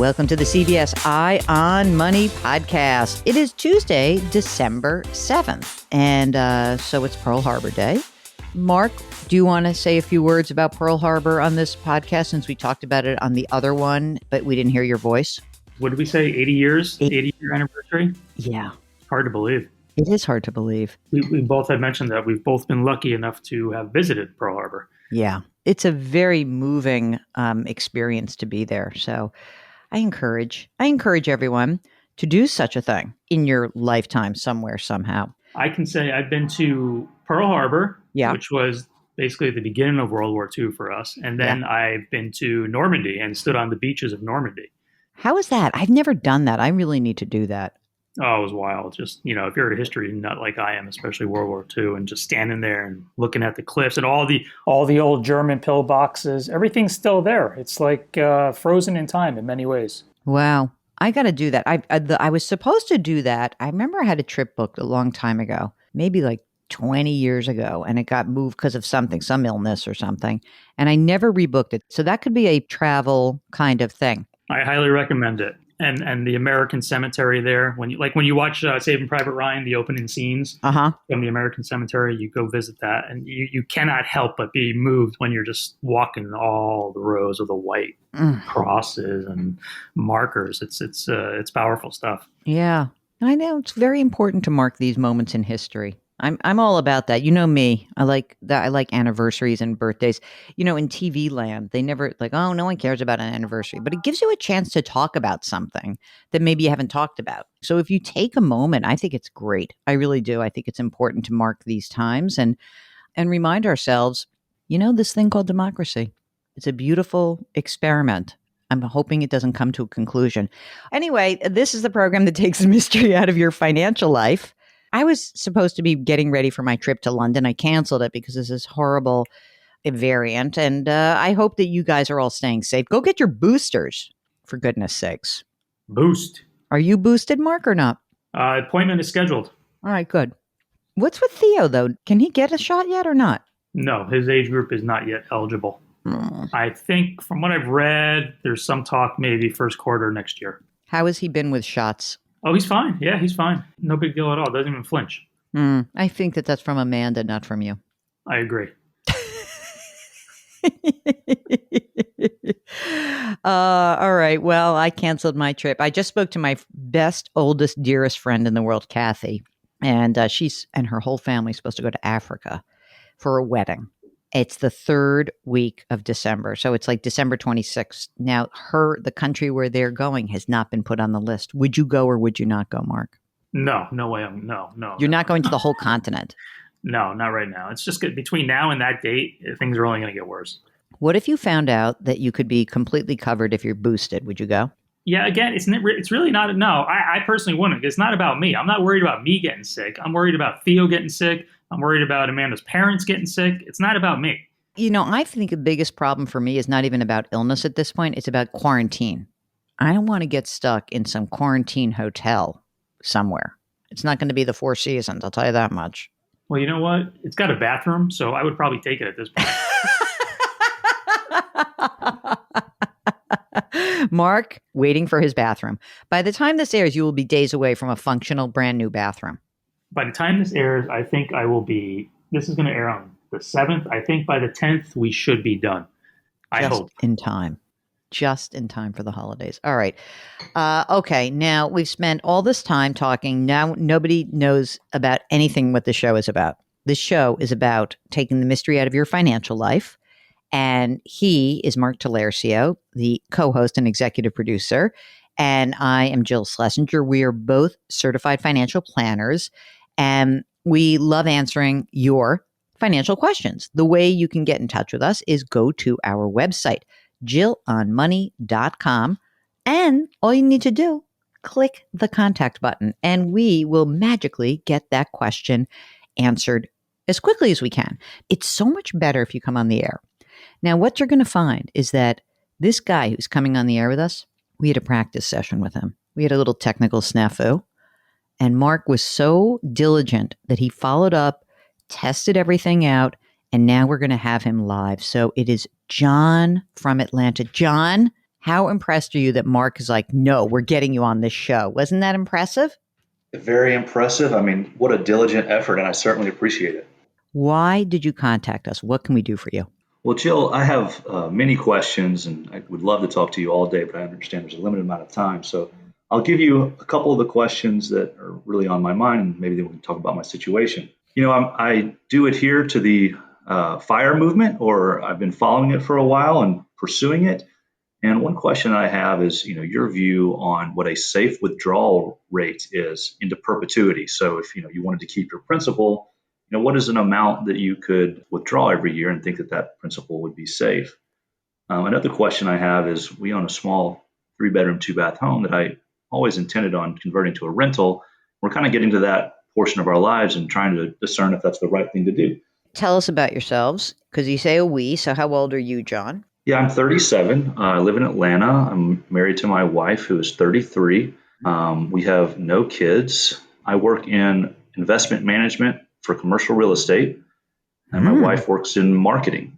Welcome to the CBS Eye on Money podcast. It is Tuesday, December 7th, and so it's Pearl Harbor Day. Mark, do you want to say a few words about Pearl Harbor on this podcast since we talked about it on the other one, but we didn't hear your voice? What did we say, 80 years? 80-year anniversary? Yeah. It's hard to believe. It is hard to believe. We both had mentioned that we've both been lucky enough to have visited Pearl Harbor. Yeah. It's a very moving experience to be there. So I encourage everyone to do such a thing in your lifetime somewhere, somehow. I can say I've been to Pearl Harbor, which was basically the beginning of World War II for us. And then I've been to Normandy and stood on the beaches of Normandy. How is that? I've never done that. I really need to do that. Oh, it was wild. Just, if you're a history nut like I am, especially World War II, and just standing there and looking at the cliffs and all the old German pillboxes, everything's still there. It's like frozen in time in many ways. Wow. I got to do that. I was supposed to do that. I remember I had a trip booked a long time ago, maybe like 20 years ago, and it got moved because of something, some illness or something. And I never rebooked it. So that could be a travel kind of thing. I highly recommend it. And the American Cemetery there, when you watch Saving Private Ryan, the opening scenes from the American Cemetery, you go visit that, and you cannot help but be moved when you're just walking all the rows of the white crosses and markers. It's powerful stuff. Yeah, I know it's very important to mark these moments in history. I'm all about that. You know me. I like that. I like anniversaries and birthdays. In TV land, they never oh, no one cares about an anniversary, but it gives you a chance to talk about something that maybe you haven't talked about. So if you take a moment, I think it's great. I really do. I think it's important to mark these times and remind ourselves, this thing called democracy. It's a beautiful experiment. I'm hoping it doesn't come to a conclusion. Anyway, this is the program that takes the mystery out of your financial life. I was supposed to be getting ready for my trip to London. I canceled it because this is horrible variant. And I hope that you guys are all staying safe. Go get your boosters, for goodness sakes. Boost. Are you boosted, Mark, or not? Appointment is scheduled. All right, good. What's with Theo, though? Can he get a shot yet or not? No, his age group is not yet eligible. I think from what I've read, there's some talk maybe first quarter next year. How has he been with shots? Oh, he's fine. Yeah, he's fine. No big deal at all. Doesn't even flinch. I think that's from Amanda, not from you. I agree. All right. Well, I canceled my trip. I just spoke to my best, oldest, dearest friend in the world, Kathy, and she's and her whole family is supposed to go to Africa for a wedding. It's the third week of December. So it's like December 26th. Now, the country where they're going has not been put on the list. Would you go or would you not go, Mark? No way. No. You're not going to the whole continent? No, not right now. It's just between now and that date, things are only going to get worse. What if you found out that you could be completely covered if you're boosted? Would you go? Yeah, again, it's really not. No, I personally wouldn't. It's not about me. I'm not worried about me getting sick. I'm worried about Theo getting sick. I'm worried about Amanda's parents getting sick. It's not about me. I think the biggest problem for me is not even about illness at this point. It's about quarantine. I don't want to get stuck in some quarantine hotel somewhere. It's not going to be the Four Seasons, I'll tell you that much. Well, you know what? It's got a bathroom, so I would probably take it at this point. Mark, waiting for his bathroom. By the time this airs, you will be days away from a functional, brand new bathroom. By the time this airs, I think I will be, this is going to air on the 7th. I think by the 10th, we should be done. I hope. Just in time for the holidays. All right. Okay. Now we've spent all this time talking. Now nobody knows about anything what the show is about. This show is about taking the mystery out of your financial life. And he is Mark Talercio, the co-host and executive producer. And I am Jill Schlesinger. We are both certified financial planners. And we love answering your financial questions. The way you can get in touch with us is go to our website, jillonmoney.com. And all you need to do, click the contact button, and we will magically get that question answered as quickly as we can. It's so much better if you come on the air. Now, what you're going to find is that this guy who's coming on the air with us, we had a practice session with him. We had a little technical snafu. And Mark was so diligent that he followed up, tested everything out, and now we're going to have him live. So it is John from Atlanta. John, How impressed are you that Mark is like, no, we're getting you on this show? Wasn't that impressive? Very impressive. I mean, what a diligent effort, and I certainly appreciate it. Why did you contact us? What can we do for you? Well, Jill, I have many questions, and I would love to talk to you all day, but I understand there's a limited amount of time. So I'll give you a couple of the questions that are really on my mind, and maybe then we can talk about my situation. I do adhere to the FIRE movement, or I've been following it for a while and pursuing it. And one question I have is, your view on what a safe withdrawal rate is into perpetuity. So if, you wanted to keep your principal, what is an amount that you could withdraw every year and think that that principal would be safe? Another question I have is, we own a small 3-bedroom, 2-bath home that I always intended on converting to a rental. We're kind of getting to that portion of our lives and trying to discern if that's the right thing to do. Tell us about yourselves, because you say a we. So how old are you, John? Yeah, I'm 37. I live in Atlanta. I'm married to my wife, who is 33. We have no kids. I work in investment management for commercial real estate, and my wife works in marketing.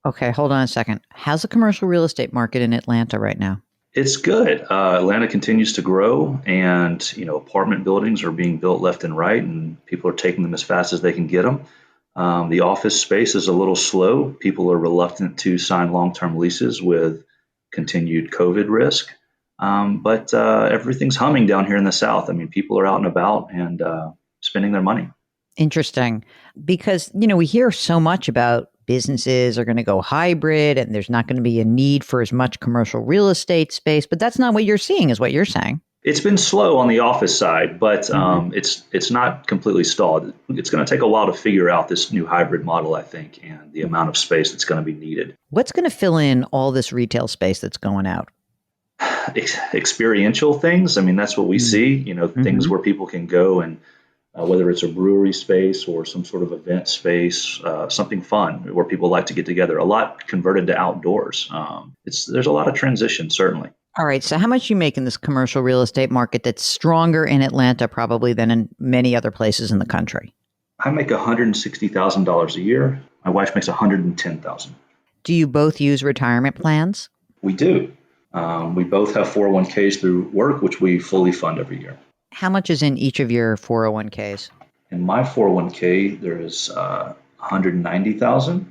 Okay, hold on a second. How's the commercial real estate market in Atlanta right now? It's good. Atlanta continues to grow, and apartment buildings are being built left and right, and people are taking them as fast as they can get them. The office space is a little slow. People are reluctant to sign long-term leases with continued COVID risk. But everything's humming down here in the South. I mean, people are out and about and spending their money. Interesting. Because, we hear so much about businesses are going to go hybrid and there's not going to be a need for as much commercial real estate space. But that's not what you're seeing, is what you're saying. It's been slow on the office side, but it's not completely stalled. It's going to take a while to figure out this new hybrid model, I think, and the amount of space that's going to be needed. What's going to fill in all this retail space that's going out? Experiential things. I mean, that's what we see, things where people can go and whether it's a brewery space or some sort of event space, something fun where people like to get together. A lot converted to outdoors. There's a lot of transition, certainly. All right. So how much you make in this commercial real estate market that's stronger in Atlanta probably than in many other places in the country? I make $160,000 a year. My wife makes $110,000. Do you both use retirement plans? We do. We both have 401ks through work, which we fully fund every year. How much is in each of your 401ks? In my 401k, there is $190,000.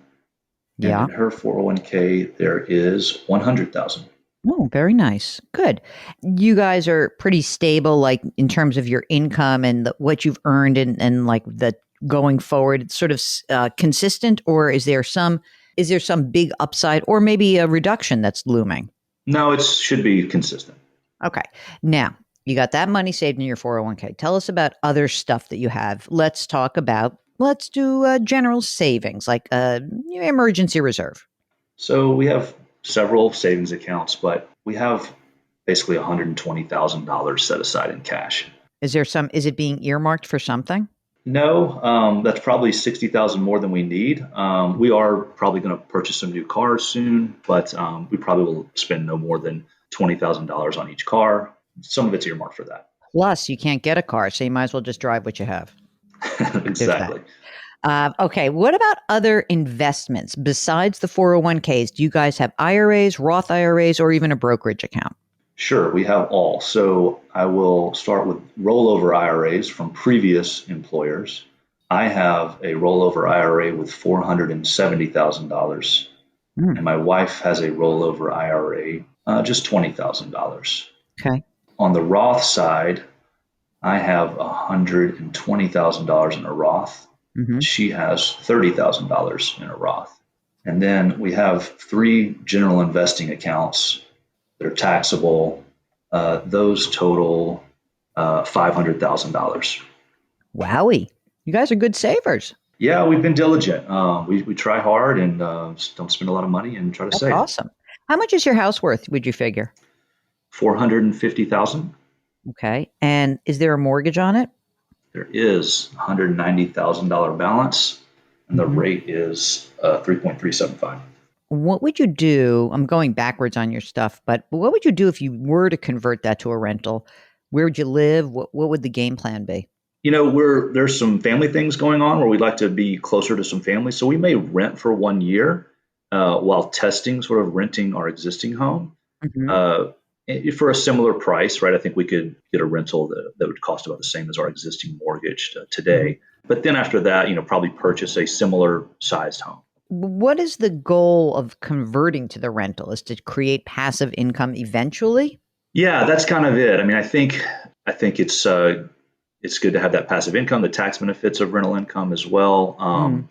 Yeah. And in her 401k, there is $100,000. Oh, very nice. Good. You guys are pretty stable, like in terms of your income and what you've earned and like the going forward. It's sort of consistent, or is there some big upside or maybe a reduction that's looming? No, it should be consistent. Okay. Now, you got that money saved in your 401k. Tell us about other stuff that you have. Let's do general savings, like emergency reserve. So we have several savings accounts, but we have basically $120,000 set aside in cash. Is it being earmarked for something? No, that's probably $60,000 more than we need. We are probably going to purchase some new cars soon, but we probably will spend no more than $20,000 on each car. Some of it's earmarked for that. Plus, you can't get a car, so you might as well just drive what you have. Exactly. Okay. What about other investments besides the 401ks? Do you guys have IRAs, Roth IRAs, or even a brokerage account? Sure, we have all. So I will start with rollover IRAs from previous employers. I have a rollover IRA with $470,000, and my wife has a rollover IRA, just $20,000. Okay. On the Roth side, I have $120,000 in a Roth. Mm-hmm. She has $30,000 in a Roth. And then we have 3 general investing accounts that are taxable. Those total $500,000. Wowie. You guys are good savers. Yeah, we've been diligent. We try hard and don't spend a lot of money and try to save. Awesome. How much is your house worth, would you figure? $450,000. Okay. And is there a mortgage on it? There is $190,000 balance, and the rate is 3.375. What would you do? I'm going backwards on your stuff, but what would you do if you were to convert that to a rental? Where would you live? What would the game plan be? There's some family things going on where we'd like to be closer to some family. So we may rent for 1 year while testing sort of renting our existing home. Hmm. For a similar price, right? I think we could get a rental that would cost about the same as our existing mortgage Hmm. today. But then after that, probably purchase a similar sized home. What is the goal of converting to the rental? Is to create passive income eventually? Yeah, that's kind of it. I mean, I think it's good to have that passive income, the tax benefits of rental income as well, Mm.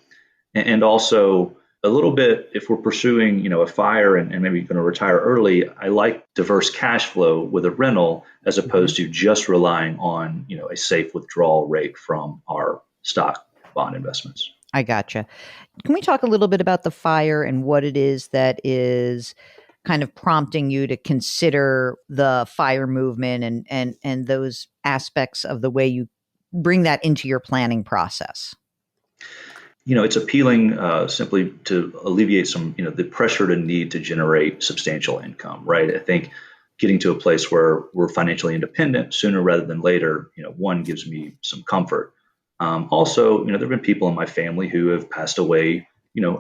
and also a little bit if we're pursuing a fire and maybe going to retire early. I like diverse cash flow with a rental as Mhm. opposed to just relying on a safe withdrawal rate from our stock bond investments. I gotcha. Can we talk a little bit about the fire and what it is that is kind of prompting you to consider the fire movement and those aspects of the way you bring that into your planning process? It's appealing simply to alleviate some, the pressure to need to generate substantial income, right? I think getting to a place where we're financially independent sooner rather than later, one gives me some comfort. Also, there have been people in my family who have passed away,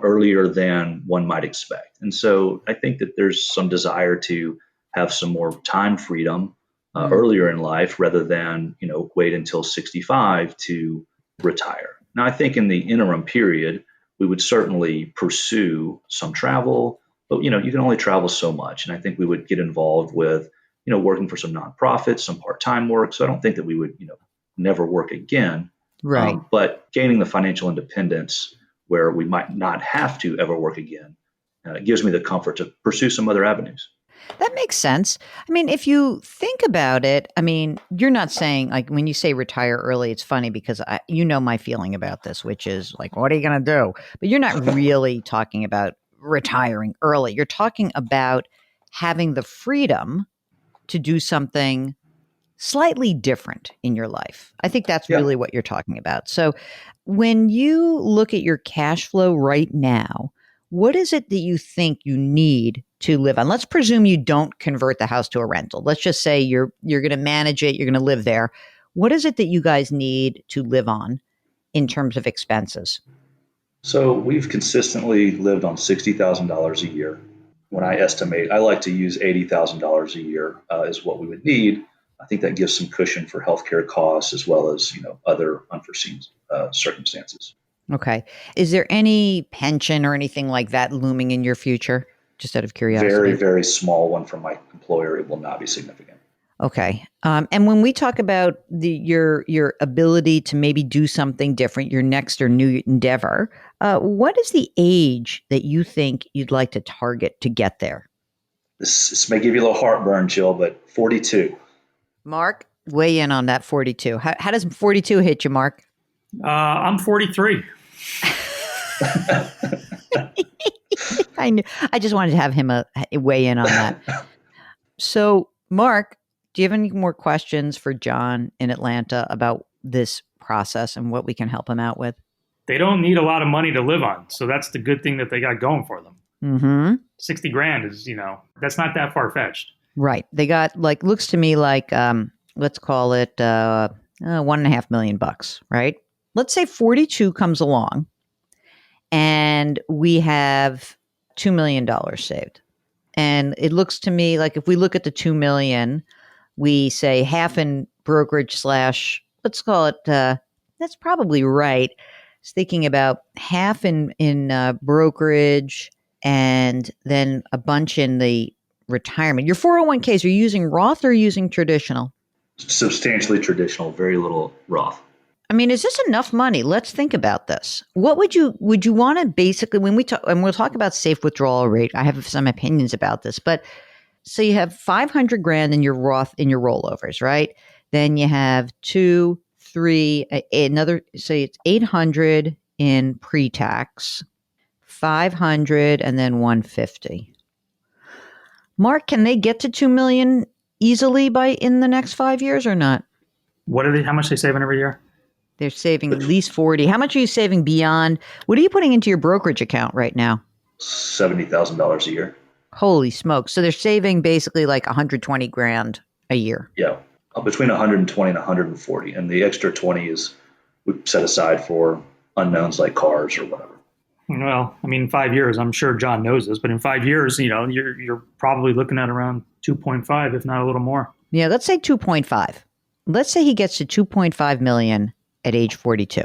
earlier than one might expect. And so I think that there's some desire to have some more time freedom Mm. earlier in life rather than, wait until 65 to retire. Now, I think in the interim period, we would certainly pursue some travel, but you can only travel so much. And I think we would get involved with, working for some nonprofits, some part-time work. So I don't think that we would, never work again. Right. But gaining the financial independence where we might not have to ever work again gives me the comfort to pursue some other avenues. That makes sense. I mean, if you think about it, I mean, you're not saying like when you say retire early, it's funny because you know my feeling about this, which is like, what are you going to do? But you're not really talking about retiring early. You're talking about having the freedom to do something slightly different in your life. I think that's Yeah. really what you're talking about. So, when you look at your cash flow right now, what is it that you think you need to live on? Let's presume you don't convert the house to a rental. Let's just say you're going to manage it, you're going to live there. What is it that you guys need to live on in terms of expenses? So we've consistently lived on $60,000 a year. When I estimate, I like to use $80,000 a year is what we would need. I think that gives some cushion for healthcare costs as well as other unforeseen circumstances. Okay. Is there any pension or anything like that looming in your future? Just out of Very, curiosity. very small one from my employer. It will not be significant. Okay. And when we talk about your ability to maybe do something different, your next or new endeavor, what is the age that you think you'd like to target to get there? This may give you a little heartburn, Jill, but 42. Mark, weigh in on that 42. How does 42 hit you, Mark? I'm 43. I knew. I just wanted to have him weigh in on that. So, Mark, do you have any more questions for John in Atlanta about this process and what we can help him out with? They don't need a lot of money to live on. So that's the good thing that they got going for them. Mm-hmm. 60 grand is, that's not that far fetched. Right. They got like looks to me like let's call it $1.5 million, right? Let's say 42 comes along and we have $2 million saved. And it looks to me like if we look at the 2 million, we say half in brokerage slash, let's call it that's probably right. I was thinking about half in brokerage and then a bunch in the retirement. Your 401ks, are you using Roth or using traditional? Substantially traditional, very little Roth. I mean, is this enough money? Let's think about this. What would you want to basically when we talk and we'll talk about safe withdrawal rate. I have some opinions about this, but so you have 500 grand in your Roth in your rollovers, right? Then you have 2, 3, another say it's 800 in pre-tax, 500 and then 150. Mark, can they get to 2 million easily by in the next 5 years or not? What are they? How much are they saving every year? They're saving at least 40. How much are you saving beyond? What are you putting into your brokerage account right now? $70,000 a year. Holy smokes. So they're saving basically like 120 grand a year. Yeah, between 120 and 140. And the extra 20 is we set aside for unknowns like cars or whatever. Well, I mean, 5 years, I'm sure John knows this, but in 5 years, you're probably looking at around 2.5, if not a little more. Yeah, let's say 2.5. Let's say he gets to 2.5 million at age 42.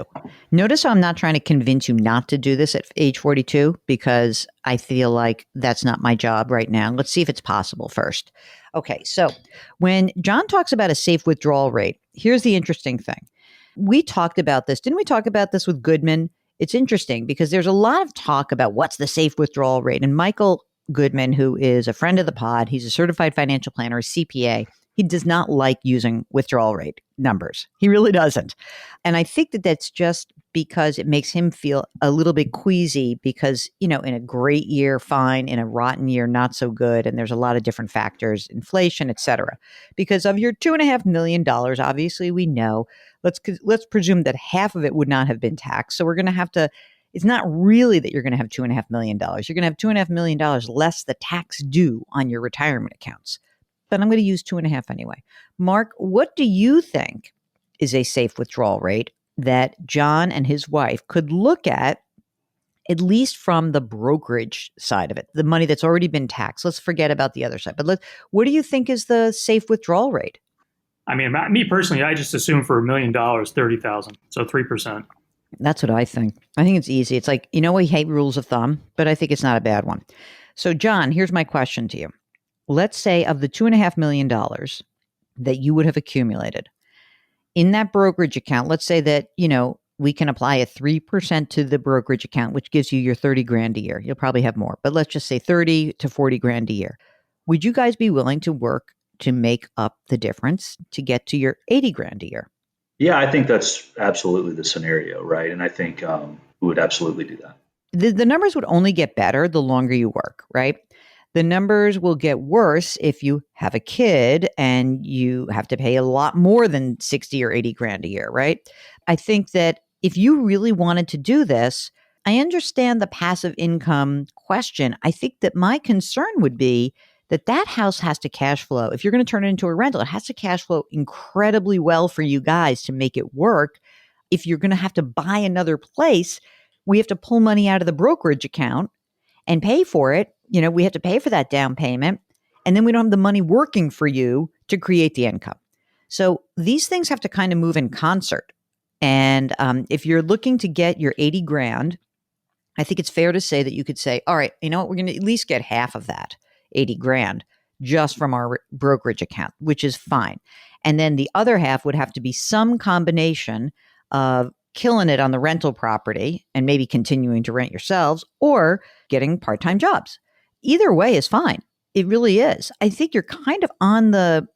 Notice how I'm not trying to convince you not to do this at age 42 because I feel like that's not my job right now. Let's see if it's possible first. Okay, so when John talks about a safe withdrawal rate, here's the interesting thing. We talked about this. Didn't we talk about this with Goodman? It's interesting because there's a lot of talk about what's the safe withdrawal rate. And Michael Goodman, who is a friend of the pod, he's a certified financial planner, a CPA. He does not like using withdrawal rate numbers. He really doesn't. And I think that that's just because it makes him feel a little bit queasy because, in a great year, fine. In a rotten year, not so good. And there's a lot of different factors, inflation, et cetera. Because of your $2.5 million, obviously we know, let's presume that half of it would not have been taxed. So we're going to have to, it's not really that you're going to have $2.5 million. You're going to have $2.5 million less the tax due on your retirement accounts. But I'm going to use 2.5 anyway. Mark, what do you think is a safe withdrawal rate that John and his wife could look at least from the brokerage side of it, the money that's already been taxed? Let's forget about the other side. But what do you think is the safe withdrawal rate? I mean, me personally, I just assume for $1 million, 30,000, so 3%. That's what I think. I think it's easy. It's like, we hate rules of thumb, but I think it's not a bad one. So, John, here's my question to you. Let's say of the $2.5 million that you would have accumulated in that brokerage account, let's say that, we can apply a 3% to the brokerage account, which gives you your 30 grand a year. You'll probably have more, but let's just say 30 to 40 grand a year. Would you guys be willing to work to make up the difference to get to your 80 grand a year? Yeah, I think that's absolutely the scenario, right? And I think we would absolutely do that. The numbers would only get better the longer you work, right? The numbers will get worse if you have a kid and you have to pay a lot more than 60 or 80 grand a year, right? I think that if you really wanted to do this, I understand the passive income question. I think that my concern would be that house has to cash flow. If you're going to turn it into a rental, it has to cash flow incredibly well for you guys to make it work. If you're going to have to buy another place, we have to pull money out of the brokerage account and pay for it. We have to pay for that down payment, and then we don't have the money working for you to create the income. So these things have to kind of move in concert. And if you're looking to get your 80 grand, I think it's fair to say that you could say, all right, you know what, we're going to at least get half of that 80 grand just from our brokerage account, which is fine. And then the other half would have to be some combination of killing it on the rental property and maybe continuing to rent yourselves or getting part-time jobs. Either way is fine. It really is. I think you're kind of on the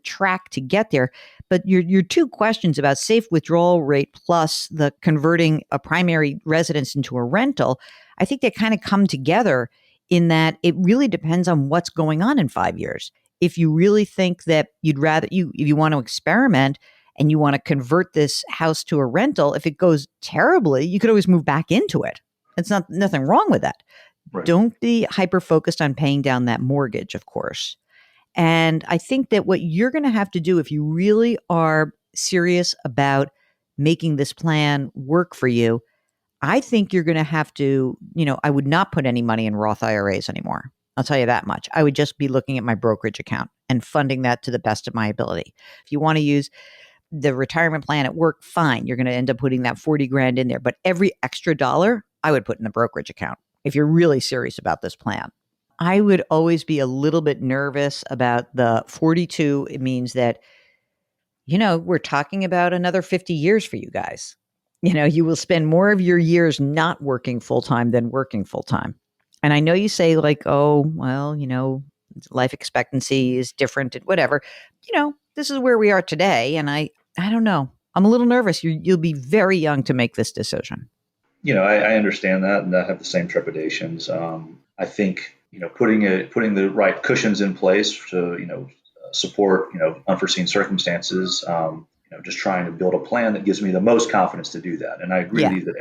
track to get there. But your two questions about safe withdrawal rate plus the converting a primary residence into a rental, I think they kind of come together in that it really depends on what's going on in 5 years. If you really think that if you want to experiment and you want to convert this house to a rental, if it goes terribly, you could always move back into it. It's nothing wrong with that. Right. Don't be hyper-focused on paying down that mortgage, of course. And I think that what you're going to have to do if you really are serious about making this plan work for you, I think you're going to have to, I would not put any money in Roth IRAs anymore. I'll tell you that much. I would just be looking at my brokerage account and funding that to the best of my ability. If you want to use the retirement plan at work, fine. You're going to end up putting that 40 grand in there. But every extra dollar I would put in the brokerage account if you're really serious about this plan. I would always be a little bit nervous about the 42. It means that, we're talking about another 50 years for you guys. You will spend more of your years not working full-time than working full-time. And I know you say like, oh, well, life expectancy is different and whatever. This is where we are today. And I don't know. I'm a little nervous. You'll be very young to make this decision. I understand that, and I have the same trepidations. I think, putting the right cushions in place to, support, unforeseen circumstances, just trying to build a plan that gives me the most confidence to do that. And I agree with you that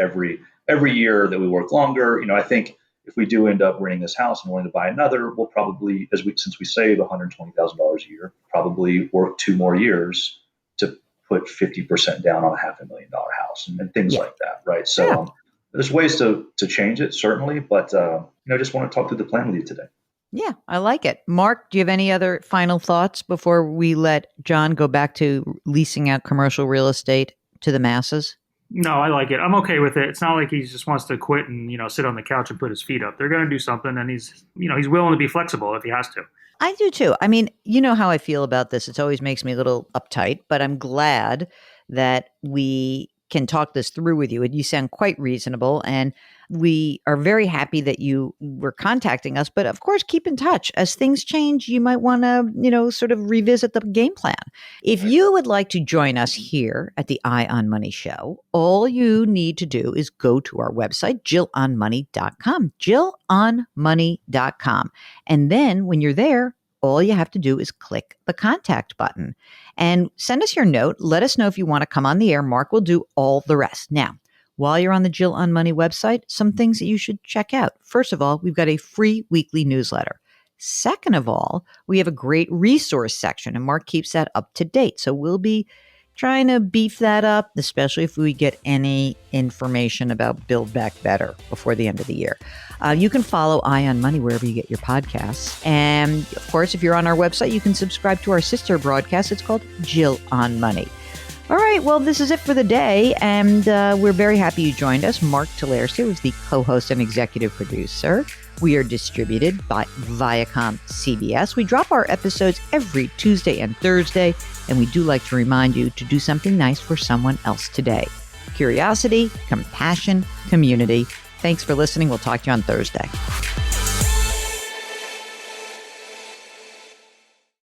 every year that we work longer, I think if we do end up renting this house and wanting to buy another, we'll probably, since we save $120,000 a year, probably work 2 more years to put 50% down on a $500,000 house and things like that, right? So there's ways to change it, certainly, but just want to talk through the plan with you today. Yeah, I like it. Mark, do you have any other final thoughts before we let John go back to leasing out commercial real estate to the masses? No, I like it. I'm okay with it. It's not like he just wants to quit and, sit on the couch and put his feet up. They're going to do something, and he's willing to be flexible if he has to. I do too. I mean, you know how I feel about this. It always makes me a little uptight, but I'm glad that we can talk this through with you. And you sound quite reasonable, and we are very happy that you were contacting us. But of course, keep in touch. As things change, you might want to, sort of revisit the game plan. If you would like to join us here at the Eye on Money show, all you need to do is go to our website, JillOnMoney.com, JillOnMoney.com. And then when you're there, all you have to do is click the contact button and send us your note. Let us know if you want to come on the air. Mark will do all the rest. Now, while you're on the Jill on Money website, some things that you should check out. First of all, we've got a free weekly newsletter. Second of all, we have a great resource section, and Mark keeps that up to date. So we'll be trying to beef that up, especially if we get any information about Build Back Better before the end of the year. You can follow Eye on Money wherever you get your podcasts. And of course, if you're on our website, you can subscribe to our sister broadcast. It's called Jill on Money. All right, well, this is it for the day, and we're very happy you joined us. Mark Talercia was the co-host and executive producer. We are distributed by Viacom CBS. We drop our episodes every Tuesday and Thursday, and we do like to remind you to do something nice for someone else today. Curiosity, compassion, community. Thanks for listening. We'll talk to you on Thursday.